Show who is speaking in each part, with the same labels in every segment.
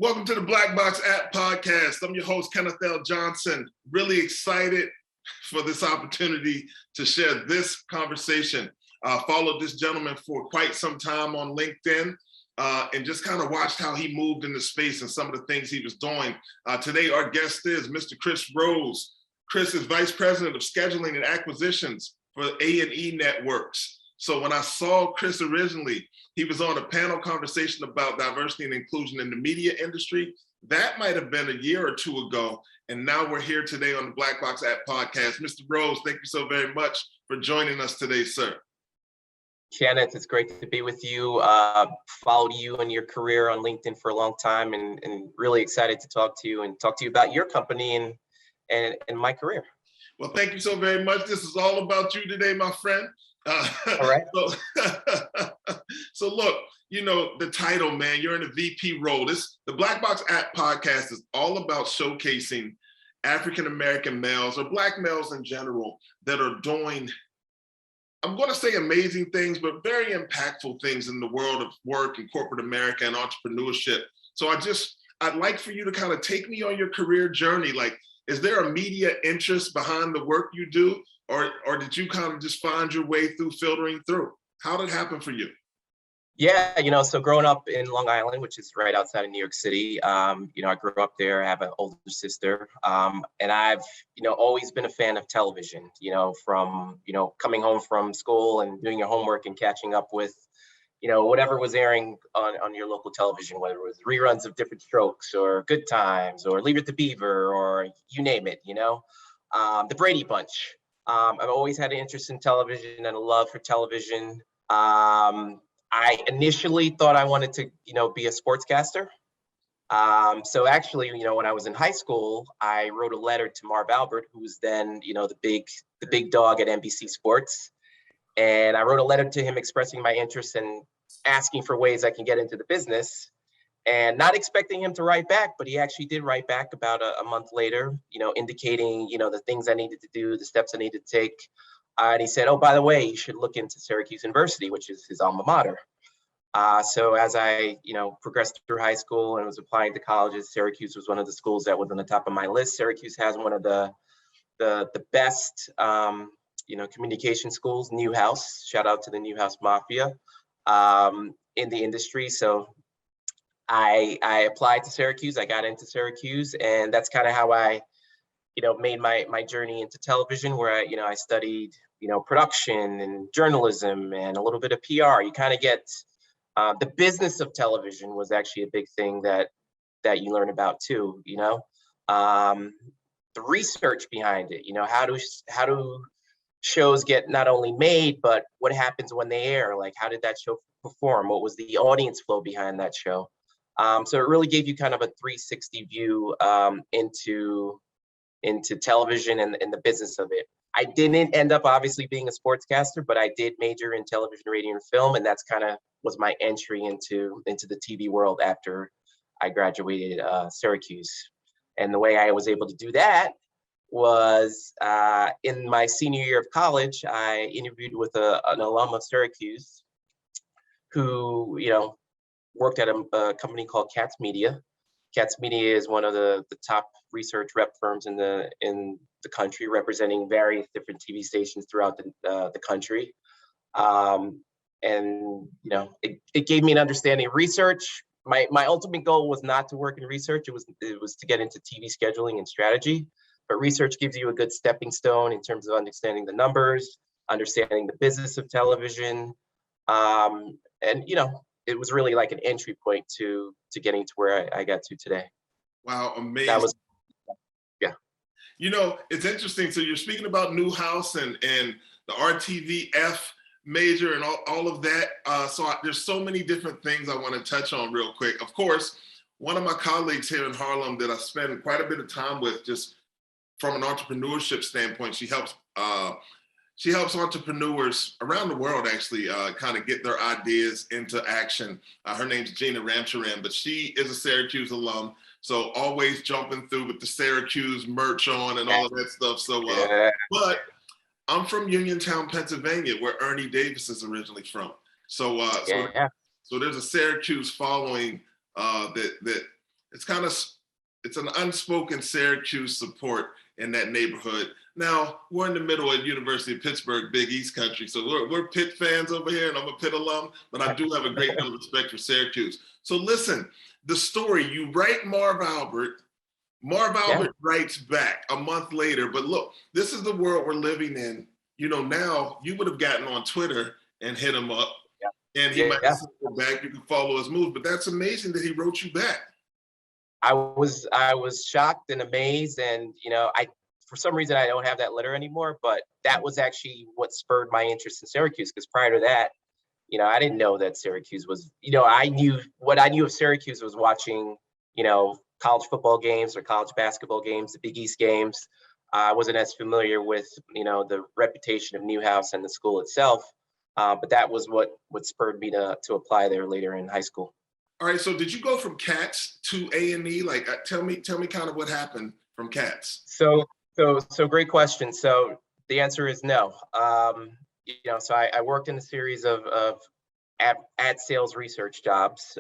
Speaker 1: Welcome to the Black Box App Podcast. I'm your host, Kenneth Johnson. Really excited for this opportunity to share this conversation. Followed this gentleman for quite some time on LinkedIn and just kind of watched how he moved in the space and some of the things he was doing. Today, our guest is Mr. Chris Rose. Chris is Vice President of Scheduling and Acquisitions for A&E Networks. So when I saw Chris originally, he was on a panel conversation about diversity and inclusion in the media industry. That might have been a year or two ago. And now we're here today on the Black Box App Podcast. Mr. Rose, thank you so very much for joining us today, sir.
Speaker 2: Kenneth, it's great to be with you. Followed you and your career on LinkedIn for a long time and really excited to talk to you about your company and my career.
Speaker 1: Well, thank you so very much. This is all about you today, my friend.
Speaker 2: All right.
Speaker 1: So look, you know, the title, man, you're in a VP role. The Black Box App Podcast is all about showcasing African-American males or Black males in general that are doing, I'm going to say amazing things, but very impactful things in the world of work and corporate America and entrepreneurship. So I'd like for you to kind of take me on your career journey. Like, is there a media interest behind the work you do? Or did you kind of just find your way through filtering through? How did it happen for you?
Speaker 2: Yeah, so growing up in Long Island, which is right outside of New York City, I grew up there. I have an older sister, and I've, always been a fan of television, from, coming home from school and doing your homework and catching up with, whatever was airing on your local television, whether it was reruns of Different Strokes or Good Times or Leave It to Beaver or you name it, the Brady Bunch. I've always had an interest in television and a love for television. I initially thought I wanted to, be a sportscaster. So actually, when I was in high school, I wrote a letter to Marv Albert, who was then, the big dog at NBC Sports. And I wrote a letter to him expressing my interest and asking for ways I can get into the business. And not expecting him to write back, but he actually did write back about a month later, indicating, the things I needed to do, the steps I needed to take. And he said, oh, by the way, you should look into Syracuse University, which is his alma mater. So as I, progressed through high school and was applying to colleges, Syracuse was one of the schools that was on the top of my list. Syracuse has one of the best, communication schools, Newhouse. Shout out to the Newhouse Mafia in the industry. So I applied to Syracuse. I got into Syracuse, and that's kind of how I, made my journey into television, where I studied, production and journalism and a little bit of PR. You kind of get the business of television was actually a big thing that you learn about too. The research behind it. How do shows get not only made, but what happens when they air? Like, how did that show perform? What was the audience flow behind that show? So it really gave you kind of a 360 view into television and the business of it. I didn't end up obviously being a sportscaster, but I did major in television, radio, and film, and that's kind of was my entry into the TV world after I graduated Syracuse. And the way I was able to do that was in my senior year of college, I interviewed with an alum of Syracuse who, worked at a company called Katz Media. Katz Media is one of the top research rep firms in the country, representing various different TV stations throughout the country. It gave me an understanding of research. My ultimate goal was not to work in research. It was to get into TV scheduling and strategy. But research gives you a good stepping stone in terms of understanding the numbers, understanding the business of television, it was really like an entry point to getting to where I got to today.
Speaker 1: Wow, amazing.
Speaker 2: That was, yeah.
Speaker 1: It's interesting. So you're speaking about Newhouse and the RTVF major and all of that. There's so many different things I want to touch on real quick. Of course, one of my colleagues here in Harlem that I spend quite a bit of time with, just from an entrepreneurship standpoint, she helps entrepreneurs around the world actually kind of get their ideas into action. Her name's Gina Ramcharan, but she is a Syracuse alum. So always jumping through with the Syracuse merch on and all of that stuff. So, but I'm from Uniontown, Pennsylvania, where Ernie Davis is originally from. So there's a Syracuse following that it's an unspoken Syracuse support in that neighborhood. Now, we're in the middle of University of Pittsburgh, Big East country, so we're Pitt fans over here, and I'm a Pitt alum, but I do have a great deal of respect for Syracuse. So listen, the story, you write Marv Albert writes back a month later, but look, this is the world we're living in. You know, now you would have gotten on Twitter and hit him up, and he might have sent you back, you can follow his moves, but that's amazing that he wrote you back.
Speaker 2: I was shocked and amazed, and for some reason I don't have that letter anymore, but that was actually what spurred my interest in Syracuse, because prior to that, I didn't know that Syracuse was, I knew of Syracuse was watching, college football games or college basketball games, the Big East games. I wasn't as familiar with, the reputation of Newhouse and the school itself, but that was what spurred me to apply there later in high school.
Speaker 1: All right, so did you go from Cats to A&E? Like, tell me kind of what happened from Cats.
Speaker 2: So great question. So the answer is no. So I worked in a series of ad sales research jobs.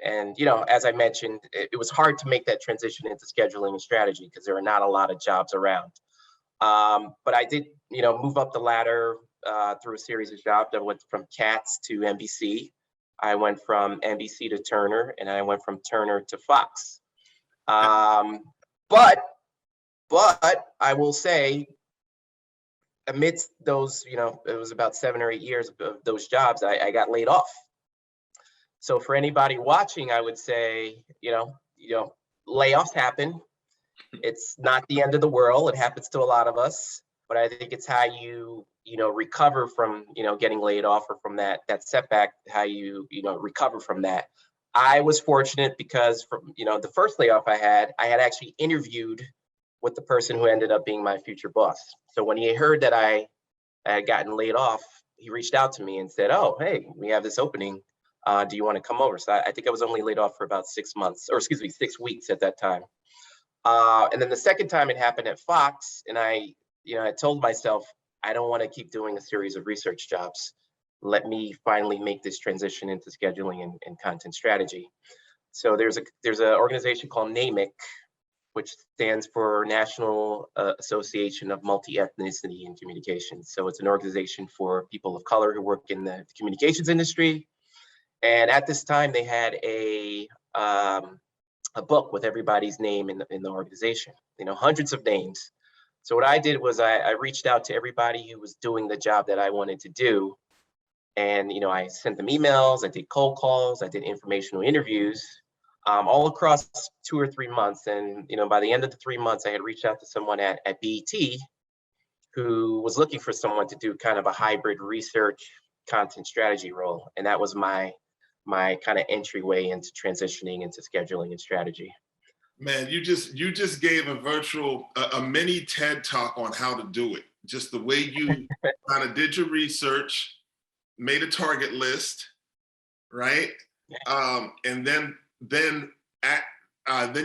Speaker 2: And, as I mentioned, it was hard to make that transition into scheduling and strategy because there are not a lot of jobs around. But I did, move up the ladder through a series of jobs. I went from Cats to NBC. I went from NBC to Turner, and I went from Turner to Fox. But I will say, amidst those, it was about 7 or 8 years of those jobs, I got laid off. So for anybody watching, I would say, layoffs happen. It's not the end of the world. It happens to a lot of us, but I think it's how you, recover from, getting laid off or from that setback, how you, recover from that. I was fortunate because from, the first layoff I had actually interviewed with the person who ended up being my future boss. So when he heard that I had gotten laid off, he reached out to me and said, "Oh, hey, we have this opening. Do you want to come over?" So I think I was only laid off for about 6 weeks at that time. And then the second time it happened at Fox, and I told myself, I don't want to keep doing a series of research jobs. Let me finally make this transition into scheduling and content strategy. So there's an organization called NAMIC, which stands for National Association of Multi-Ethnicity in Communications. So it's an organization for people of color who work in the communications industry. And at this time, they had a book with everybody's name in the organization, hundreds of names. So what I did was I reached out to everybody who was doing the job that I wanted to do. And, I sent them emails, I did cold calls, I did informational interviews, all across 2 or 3 months. And, by the end of the 3 months, I had reached out to someone at BET who was looking for someone to do kind of a hybrid research content strategy role. And that was my kind of entryway into transitioning into scheduling and strategy.
Speaker 1: Man, you just gave a mini TED talk on how to do it. Just the way you kind of did your research, made a target list, right? And then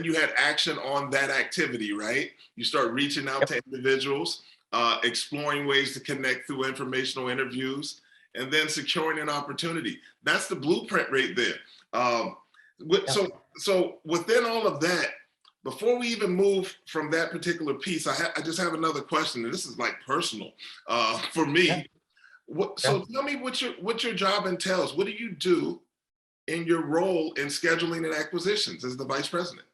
Speaker 1: you had action on that activity, right? You start reaching out to individuals, exploring ways to connect through informational interviews, and then securing an opportunity. That's the blueprint right there. So within all of that, before we even move from that particular piece, I just have another question, and this is like personal for me. So tell me what your job entails. What do you do in your role in scheduling and acquisitions as the vice president?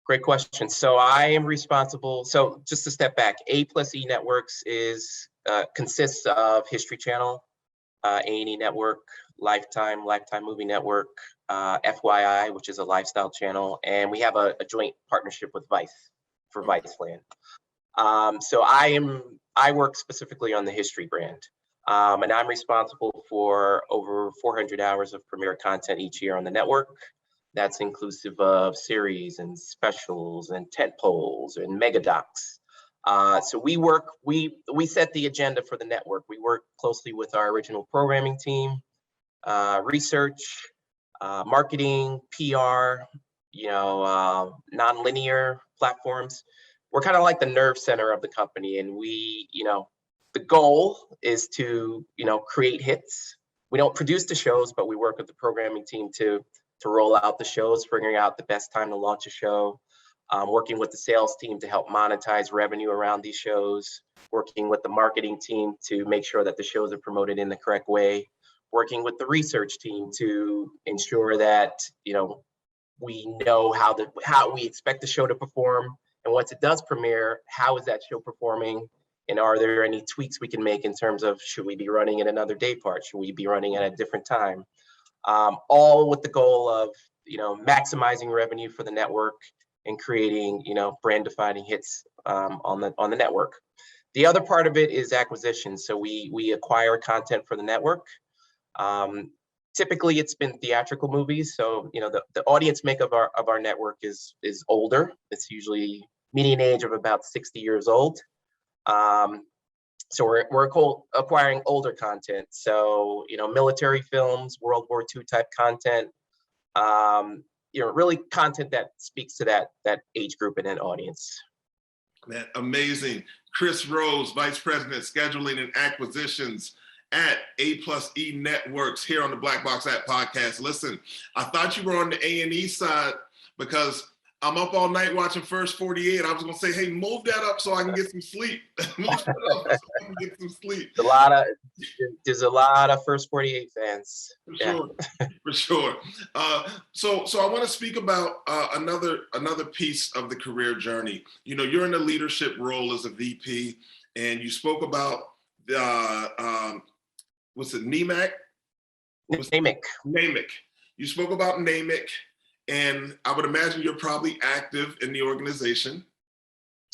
Speaker 2: Great question. So I am responsible. So just to step back, A+E Networks consists of History Channel, A&E Network, Lifetime Movie Network, FYI, which is a lifestyle channel, and we have a joint partnership with Vice for Viceland. So I work specifically on the History brand, and I'm responsible for over 400 hours of premiere content each year on the network. That's inclusive of series and specials and tent poles and mega docs. So we set the agenda for the network. We work closely with our original programming team, research, marketing, PR, non-linear platforms. We're kind of like the nerve center of the company, and the goal is to create hits. We don't produce the shows, but we work with the programming team to roll out the shows, figuring out the best time to launch a show, working with the sales team to help monetize revenue around these shows, working with the marketing team to make sure that the shows are promoted in the correct way, working with the research team to ensure that, we know how we expect the show to perform. And once it does premiere, how is that show performing? And are there any tweaks we can make in terms of, should we be running at another day part? Should we be running at a different time? All with the goal of, maximizing revenue for the network and creating, brand defining hits on the network. The other part of it is acquisition. So we acquire content for the network. Typically it's been theatrical movies. So, the audience make of our network is older. It's usually median age of about 60 years old. So we're acquiring older content. So, military films, World War II type content, really content that speaks to that age group and that audience.
Speaker 1: Man, amazing. Chris Rose, Vice President, Scheduling and Acquisitions at A+E Networks here on the Black Box App podcast. Listen, I thought you were on the A&E side because I'm up all night watching First 48. I was going to say, hey, move that up so I can get some sleep. Move that up so I can get some sleep.
Speaker 2: There's a lot of First 48 fans.
Speaker 1: For sure. So I want to speak about another piece of the career journey. You're in a leadership role as a VP, and you spoke about what's it, NEMAC? NAMIC. You spoke about NAMIC. And I would imagine you're probably active in the organization.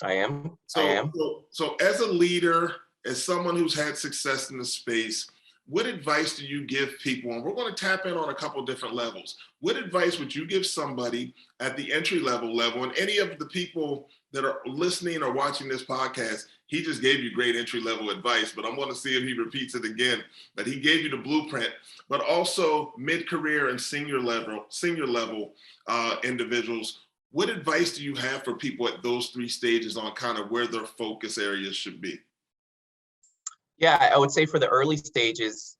Speaker 2: I am.
Speaker 1: So as a leader, as someone who's had success in the space, what advice do you give people? And we're going to tap in on a couple different levels. What advice would you give somebody at the entry level, and any of the people that are listening or watching this podcast? He just gave you great entry level advice, but I'm going to see if he repeats it again. But he gave you the blueprint, but also mid-career and senior level individuals. What advice do you have for people at those three stages on kind of where their focus areas should be?
Speaker 2: Yeah, I would say for the early stages,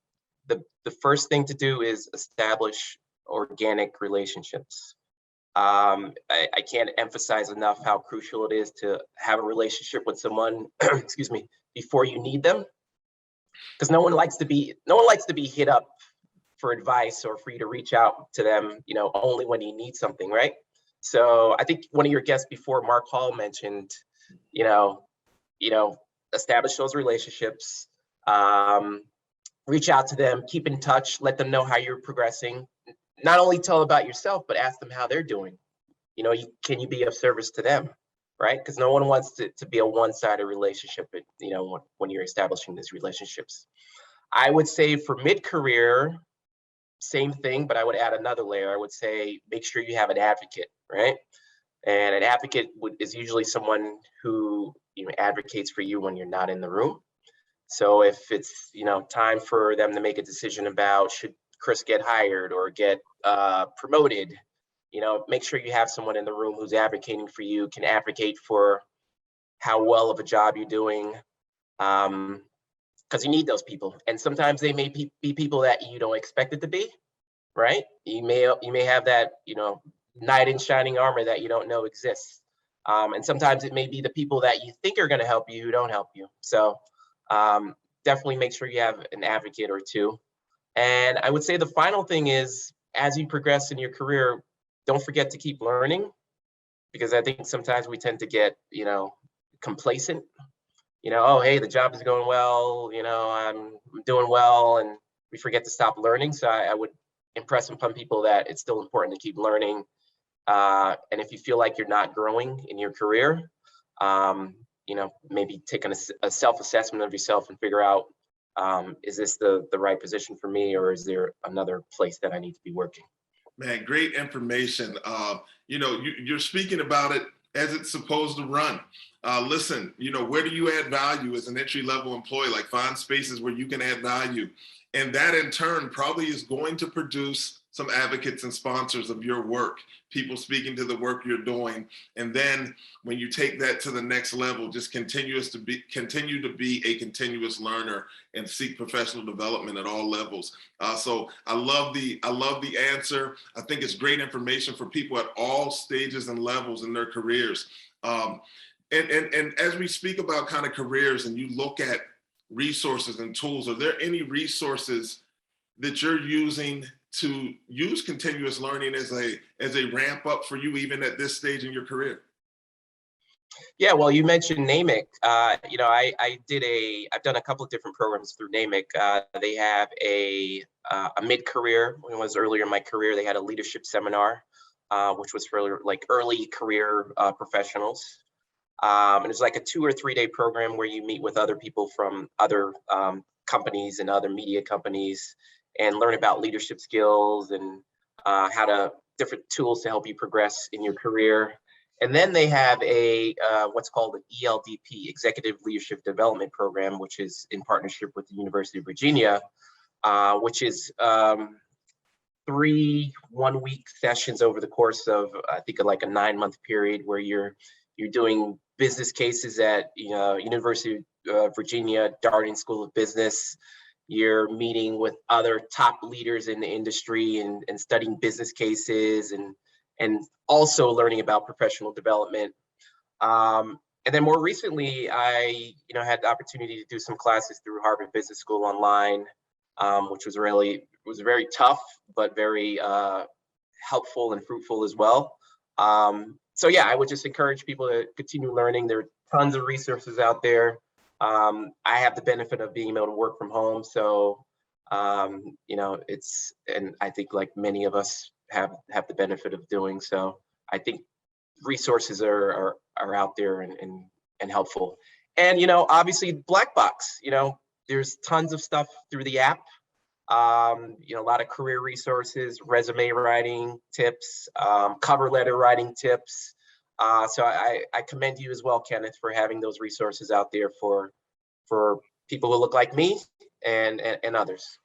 Speaker 2: the first thing to do is establish organic relationships. I can't emphasize enough how crucial it is to have a relationship with someone, excuse me, before you need them. Because no one likes to be hit up for advice or for you to reach out to them, only when you need something, right? So I think one of your guests before, Mark Hall, mentioned, establish those relationships, reach out to them, keep in touch, let them know how you're progressing. Not only tell about yourself, but ask them how they're doing. Can you be of service to them, right? Because no one wants to be a one-sided relationship, when you're establishing these relationships. I would say for mid-career, same thing, but I would add another layer. I would say make sure you have an advocate, right? And an advocate is usually someone who advocates for you when you're not in the room. So if it's time for them to make a decision about should Chris get hired or get promoted, make sure you have someone in the room who's advocating for you, can advocate for how well of a job you're doing, because you need those people. And sometimes they may be people that you don't expect it to be, right? You may have that knight in shining armor that you don't know exists, and sometimes it may be the people that you think are going to help you who don't help you. So definitely make sure you have an advocate or two. And I would say the final thing is, as you progress in your career, don't forget to keep learning, because I think sometimes we tend to get, complacent. Oh, hey, the job is going well, I'm doing well, and we forget to stop learning. So I would impress upon people that it's still important to keep learning. And if you feel like you're not growing in your career, maybe take a self-assessment of yourself and figure out, is this the right position for me, or is there another place that I need to be working?
Speaker 1: Man, great information. You're speaking about it as it's supposed to run. Listen, where do you add value as an entry-level employee? Like, find spaces where you can add value. And that in turn probably is going to produce some advocates and sponsors of your work, people speaking to the work you're doing. And then when you take that to the next level, just continue to be a continuous learner and seek professional development at all levels. So I love the answer. I think it's great information for people at all stages and levels in their careers. And as we speak about kind of careers and you look at resources and tools, are there any resources that you're using to use continuous learning as a ramp up for you, even at this stage in your career?
Speaker 2: Yeah, well, you mentioned NAMIC. I've done a couple of different programs through NAMIC. They have a mid-career. When it was earlier in my career, they had a leadership seminar, which was for like early career professionals. And it's like a 2 or 3 day program where you meet with other people from other companies and other media companies and learn about leadership skills and different tools to help you progress in your career. And then they have a what's called an ELDP, Executive Leadership Development Program, which is in partnership with the University of Virginia, which is 3 one-week sessions over the course of, I think, like a 9-month period where you're doing business cases at University of Virginia, Darden School of Business. You're meeting with other top leaders in the industry and studying business cases and also learning about professional development. And then more recently, I had the opportunity to do some classes through Harvard Business School online, which was very tough, but very helpful and fruitful as well. So yeah, I would just encourage people to continue learning. There are tons of resources out there. I have the benefit of being able to work from home. So, and I think like many of us have the benefit of doing so. I think resources are out there and helpful. And, obviously blkbox, there's tons of stuff through the app. A lot of career resources, resume writing tips, cover letter writing tips. So I commend you as well, Kenneth, for having those resources out there for people who look like me and others.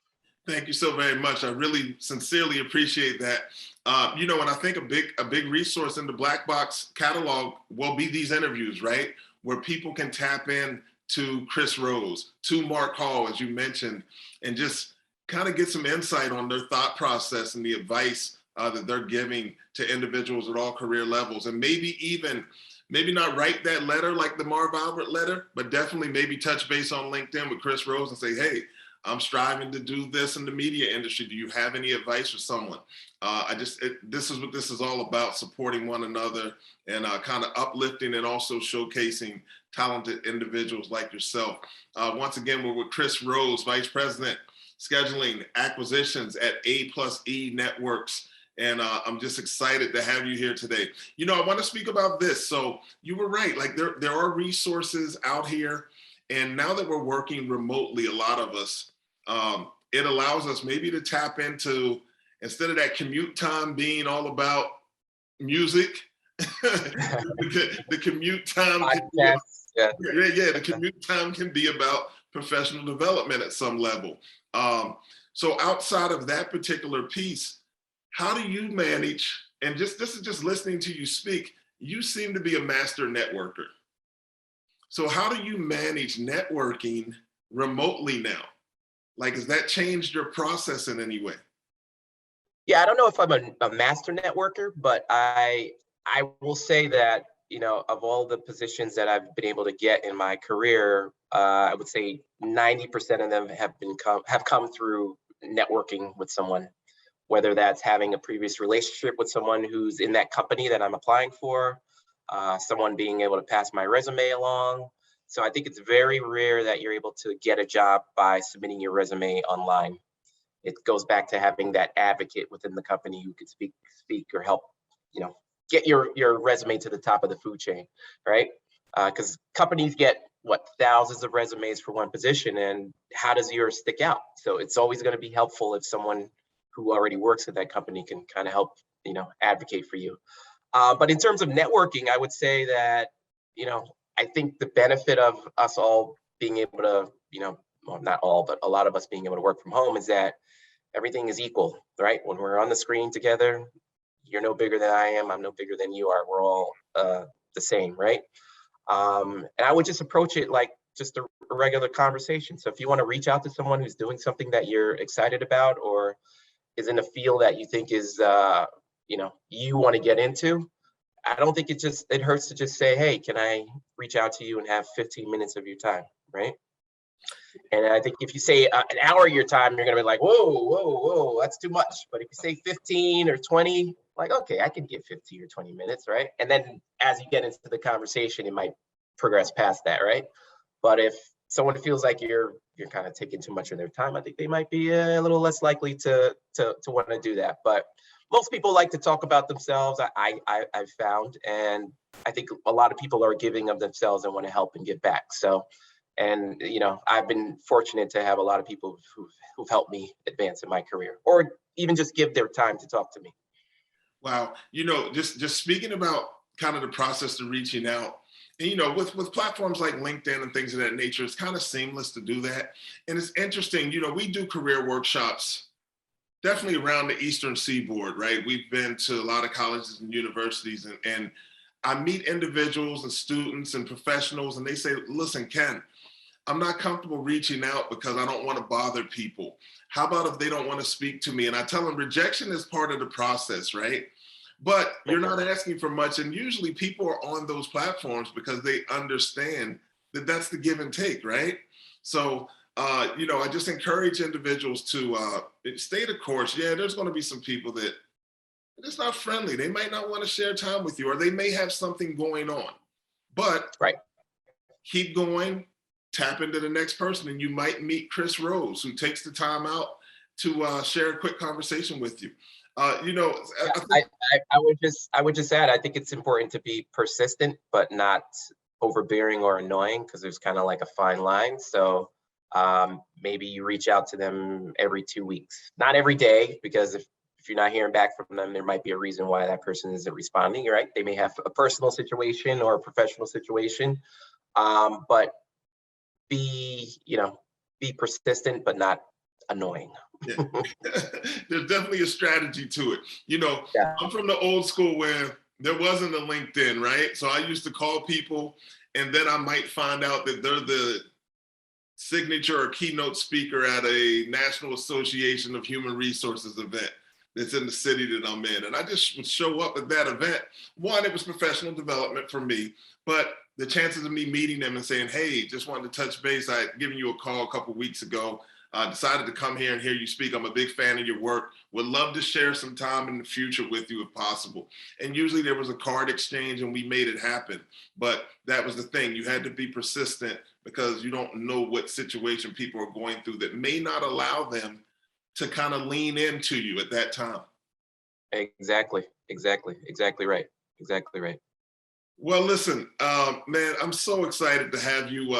Speaker 1: Thank you so very much. I really sincerely appreciate that. And I think a big resource in the blkbox catalog will be these interviews, right? Where people can tap in to Chris Rose, to Mark Hall, as you mentioned, and just kind of get some insight on their thought process and the advice that they're giving to individuals at all career levels. And maybe not write that letter like the Marv Albert letter, but definitely maybe touch base on LinkedIn with Chris Rose and say, hey, I'm striving to do this in the media industry. Do you have any advice for someone? This is what this is all about, supporting one another and kind of uplifting and also showcasing talented individuals like yourself. Once again, we're with Chris Rose, Vice President, Scheduling Acquisitions at A+E Networks. And I'm just excited to have you here today. I want to speak about this. So you were right, like there are resources out here. And now that we're working remotely, a lot of us, it allows us maybe to tap into, instead of that commute time being all about music, the commute time, the commute time can be about professional development at some level. So outside of that particular piece, how do you manage, and this is just listening to you speak, you seem to be a master networker. So how do you manage networking remotely now? Like, has that changed your process in any way?
Speaker 2: Yeah, I don't know if I'm a master networker, but I will say that, of all the positions that I've been able to get in my career, I would say 90% of them have come through networking with someone, whether that's having a previous relationship with someone who's in that company that I'm applying for, someone being able to pass my resume along. So I think it's very rare that you're able to get a job by submitting your resume online. It goes back to having that advocate within the company who could speak or help, get your resume to the top of the food chain, right? Because companies get thousands of resumes for one position, and how does yours stick out? So it's always going to be helpful if someone who already works at that company can kind of help, advocate for you. But in terms of networking, I would say that, I think the benefit of us all being able to, well, not all, but a lot of us being able to work from home is that everything is equal, right? When we're on the screen together, you're no bigger than I am. I'm no bigger than you are. We're all the same, right? And I would just approach it like just a regular conversation. So if you want to reach out to someone who's doing something that you're excited about, or is in a field that you think is, you want to get into, I don't think it hurts to just say, hey, can I reach out to you and have 15 minutes of your time, right? And I think if you say an hour of your time, you're gonna be like, whoa, that's too much. But if you say 15 or 20, like, okay, I can give 15 or 20 minutes, right? And then as you get into the conversation, it might progress past that, right? But if someone feels like you're kind of taking too much of their time, I think they might be a little less likely to want to do that. But most people like to talk about themselves. I've found, and I think a lot of people are giving of themselves and want to help and give back. So, and I've been fortunate to have a lot of people who've helped me advance in my career, or even just give their time to talk to me.
Speaker 1: Wow. Just speaking about kind of the process to reaching out, and with platforms like LinkedIn and things of that nature, it's kind of seamless to do that. And it's interesting, we do career workshops definitely around the Eastern Seaboard, right? We've been to a lot of colleges and universities, and I meet individuals and students and professionals, and they say, listen, Ken, I'm not comfortable reaching out because I don't want to bother people. How about if they don't want to speak to me? And I tell them rejection is part of the process, right? But you're not asking for much. And usually people are on those platforms because they understand that that's the give and take, right? So, I just encourage individuals to stay the course. Yeah, there's going to be some people that it's not friendly. They might not want to share time with you, or they may have something going on. But
Speaker 2: Right.
Speaker 1: keep going, tap into the next person, and you might meet Chris Rose, who takes the time out to share a quick conversation with you. I
Speaker 2: would just add, I think it's important to be persistent, but not overbearing or annoying, because there's kind of like a fine line. So maybe you reach out to them every 2 weeks, not every day, because if you're not hearing back from them, there might be a reason why that person isn't responding, right? They may have a personal situation or a professional situation, but be persistent, but not annoying.
Speaker 1: Yeah. There's definitely a strategy to it.
Speaker 2: Yeah.
Speaker 1: I'm from the old school where there wasn't a LinkedIn, right? So I used to call people, and then I might find out that they're the signature or keynote speaker at a National Association of Human Resources event that's in the city that I'm in. And I just would show up at that event. One, it was professional development for me, but the chances of me meeting them and saying, hey, just wanted to touch base. I had given you a call a couple of weeks ago. Decided to come here and hear you speak. I'm a big fan of your work. Would love to share some time in the future with you if possible. And usually there was a card exchange and we made it happen. But that was the thing. You had to be persistent because you don't know what situation people are going through that may not allow them to kind of lean into you at that time.
Speaker 2: Exactly right.
Speaker 1: Well, listen, man, I'm so excited to have you,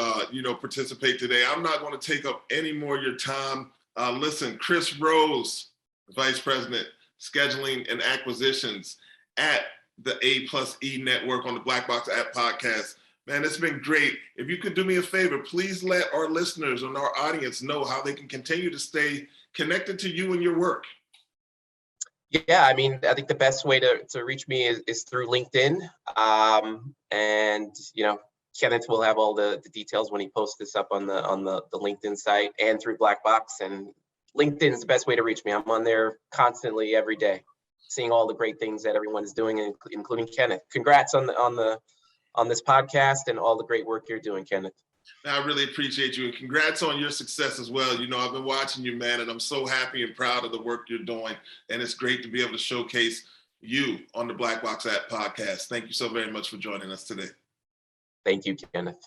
Speaker 1: participate today. I'm not going to take up any more of your time. Listen, Chris Rose, Vice President, Scheduling and Acquisitions at the A+E Network on the Black Box App Podcast. Man, it's been great. If you could do me a favor, please let our listeners and our audience know how they can continue to stay connected to you and your work.
Speaker 2: Yeah, I mean, I think the best way to reach me is through LinkedIn. And Kenneth will have all the details when he posts this up on the LinkedIn site, and through Black Box. And LinkedIn is the best way to reach me. I'm on there constantly every day, seeing all the great things that everyone is doing, including Kenneth. Congrats on this podcast and all the great work you're doing, Kenneth.
Speaker 1: I really appreciate you, and congrats on your success as well. I've been watching you, man, and I'm so happy and proud of the work you're doing. And it's great to be able to showcase you on the Black Box App Podcast. Thank you so very much for joining us today.
Speaker 2: Thank you, Kenneth.